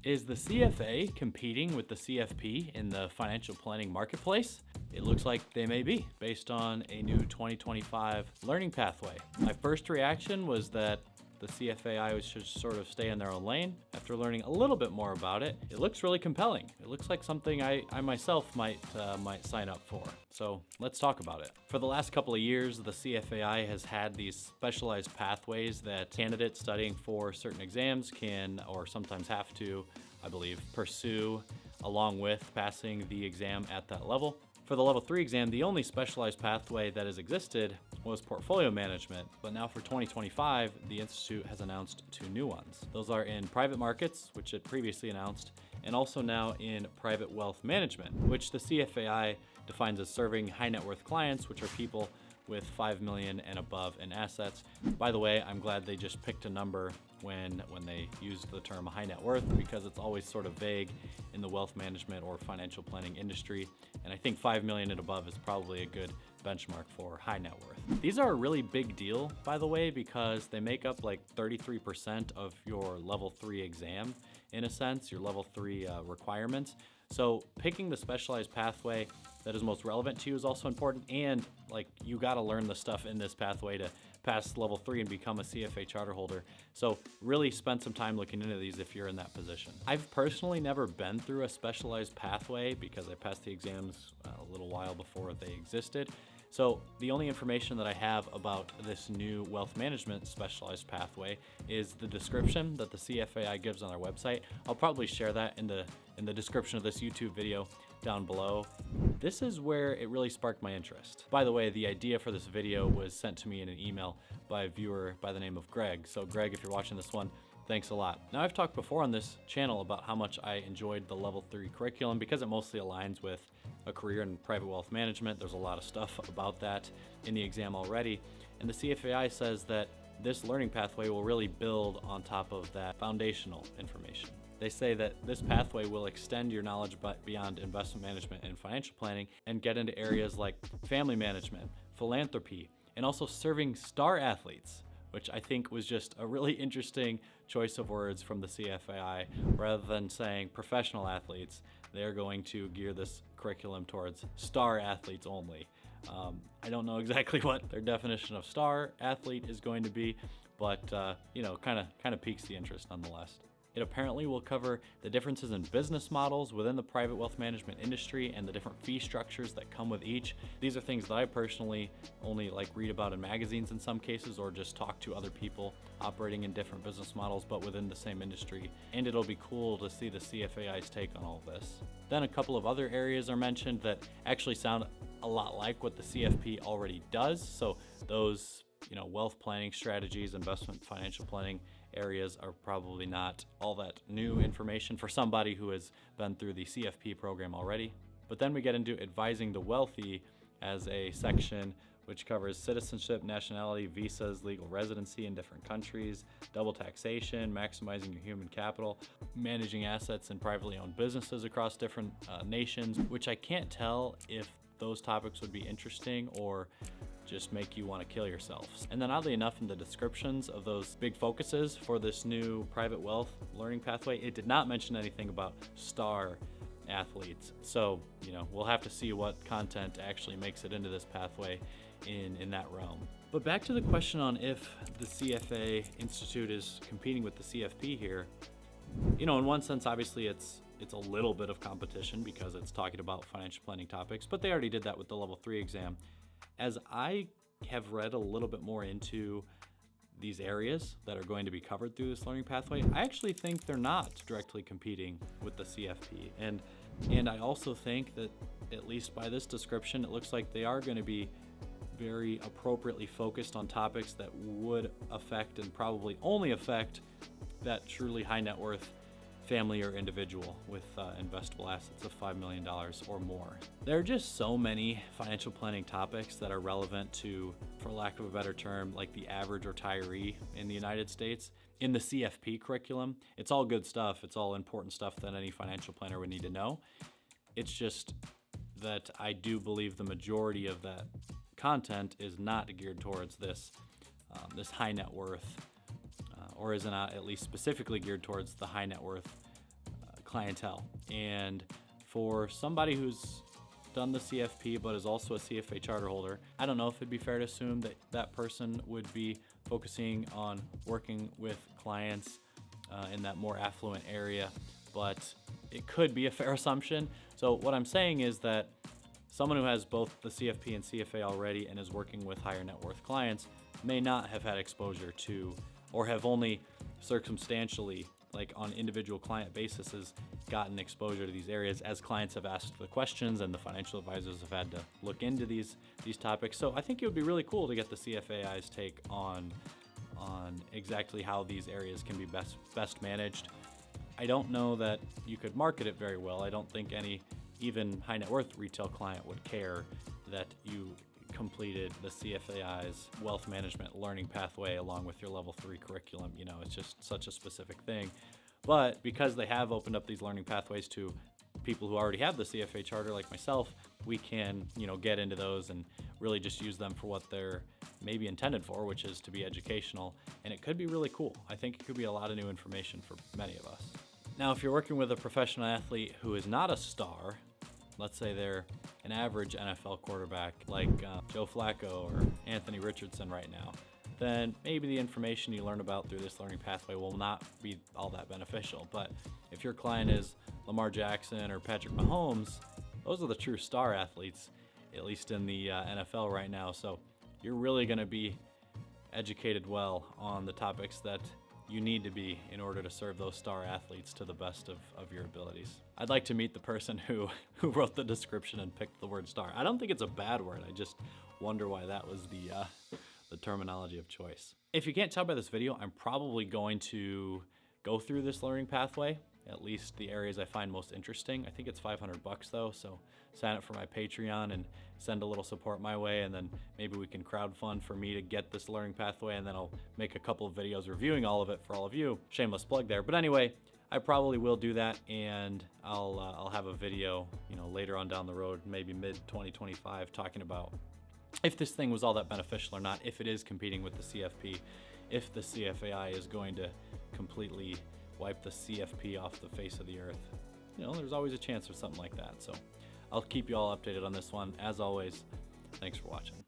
Is the CFA competing with the CFP in the financial planning marketplace? It looks like they may be, based on a new 2025 learning pathway. My first reaction was that the CFAI should sort of stay in their own lane. After learning a little bit more about it, it looks really compelling. It looks like something I myself might sign up for. So let's talk about it. For the last couple of years, the CFAI has had these specialized pathways that candidates studying for certain exams can, or sometimes have to, I believe, pursue along with passing the exam at that level. For the level 3 exam, the only specialized pathway that has existed was portfolio management, but now for 2025, the Institute has announced 2 new ones. Those are in private markets, which it previously announced, and also now in private wealth management, which the CFAI defines as serving high net worth clients, which are people with 5 million and above in assets. By the way, I'm glad they just picked a number when they used the term high net worth, because it's always sort of vague in the wealth management or financial planning industry. And I think 5 million and above is probably a good benchmark for high net worth. These are a really big deal, by the way, because they make up like 33% of your level 3 exam, in a sense, your level 3 requirements. So picking the specialized pathway that is most relevant to you is also important, and like you got to learn the stuff in this pathway to pass level 3 and become a CFA charter holder. So really spend some time looking into these if you're in that position. I've personally never been through a specialized pathway because I passed the exams a little while before they existed. So the only information that I have about this new wealth management specialized pathway is the description that the CFAI gives on their website. I'll probably share that in the description of this YouTube video down below. This is where it really sparked my interest. By the way, the idea for this video was sent to me in an email by a viewer by the name of Greg. So Greg, if you're watching this one, thanks a lot. Now, I've talked before on this channel about how much I enjoyed the level 3 curriculum because it mostly aligns with a career in private wealth management. There's a lot of stuff about that in the exam already. And the CFAI says that this learning pathway will really build on top of that foundational information. They say that this pathway will extend your knowledge beyond investment management and financial planning and get into areas like family management, philanthropy, and also serving star athletes, which I think was just a really interesting choice of words from the CFAI. Rather than saying professional athletes, they're going to gear this curriculum towards star athletes only. I don't know exactly what their definition of star athlete is going to be, but kind of piques the interest nonetheless. It apparently will cover the differences in business models within the private wealth management industry and the different fee structures that come with each. These are things that I personally only read about in magazines in some cases, or just talk to other people operating in different business models but within the same industry. And it'll be cool to see the CFAI's take on all of this. Then a couple of other areas are mentioned that actually sound a lot like what the CFP already does. So those, wealth planning strategies, investment financial planning areas are probably not all that new information for somebody who has been through the CFP program already. But then we get into advising the wealthy as a section which covers citizenship, nationality, visas, legal residency in different countries, double taxation, maximizing your human capital, managing assets in privately owned businesses across different nations, which I can't tell if those topics would be interesting or just make you want to kill yourselves. And then oddly enough, in the descriptions of those big focuses for this new private wealth learning pathway, it did not mention anything about star athletes. So, we'll have to see what content actually makes it into this pathway in that realm. But back to the question on if the CFA Institute is competing with the CFP here. In one sense, obviously it's a little bit of competition because it's talking about financial planning topics, but they already did that with the level 3 exam. As I have read a little bit more into these areas that are going to be covered through this learning pathway, I actually think they're not directly competing with the CFP. And I also think that, at least by this description, it looks like they are going to be very appropriately focused on topics that would affect, and probably only affect, that truly high net worth family or individual with investable assets of $5 million or more. There are just so many financial planning topics that are relevant to, for lack of a better term, like the average retiree in the United States. In the CFP curriculum, it's all good stuff. It's all important stuff that any financial planner would need to know. It's just that I do believe the majority of that content is not geared towards this high net worth, or is not at least specifically geared towards the high net worth clientele. And for somebody who's done the CFP but is also a CFA charter holder, I don't know if it'd be fair to assume that that person would be focusing on working with clients in that more affluent area, but it could be a fair assumption. So what I'm saying is that someone who has both the CFP and CFA already and is working with higher net worth clients may not have had exposure to, or have only circumstantially, like on individual client basis, has gotten exposure to these areas as clients have asked the questions and the financial advisors have had to look into these topics. So I think it would be really cool to get the CFAI's take on exactly how these areas can be best managed. I don't know that you could market it very well. I don't think any even high net worth retail client would care that you completed the CFAI's wealth management learning pathway along with your level 3 curriculum. You know, it's just such a specific thing. But because they have opened up these learning pathways to people who already have the CFA charter like myself, we can, get into those and really just use them for what they're maybe intended for, which is to be educational. And it could be really cool. I think it could be a lot of new information for many of us. Now, if you're working with a professional athlete who is not a star, let's say they're an average NFL quarterback like Joe Flacco or Anthony Richardson right now, then maybe the information you learn about through this learning pathway will not be all that beneficial. But if your client is Lamar Jackson or Patrick Mahomes, those are the true star athletes, at least in the NFL right now. So you're really going to be educated well on the topics that you need to be in order to serve those star athletes to the best of your abilities. I'd like to meet the person who wrote the description and picked the word star. I don't think it's a bad word. I just wonder why that was the terminology of choice. If you can't tell by this video, I'm probably going to go through this learning pathway, at least the areas I find most interesting. I think it's $500 though, so sign up for my Patreon and send a little support my way, and then maybe we can crowdfund for me to get this learning pathway, and then I'll make a couple of videos reviewing all of it for all of you. Shameless plug there. But anyway, I probably will do that, and I'll have a video, later on down the road, maybe mid-2025, talking about if this thing was all that beneficial or not, if it is competing with the CFP, if the CFAI is going to completely wipe the CFP off the face of the earth. There's always a chance for something like that. So I'll keep you all updated on this one. As always, thanks for watching.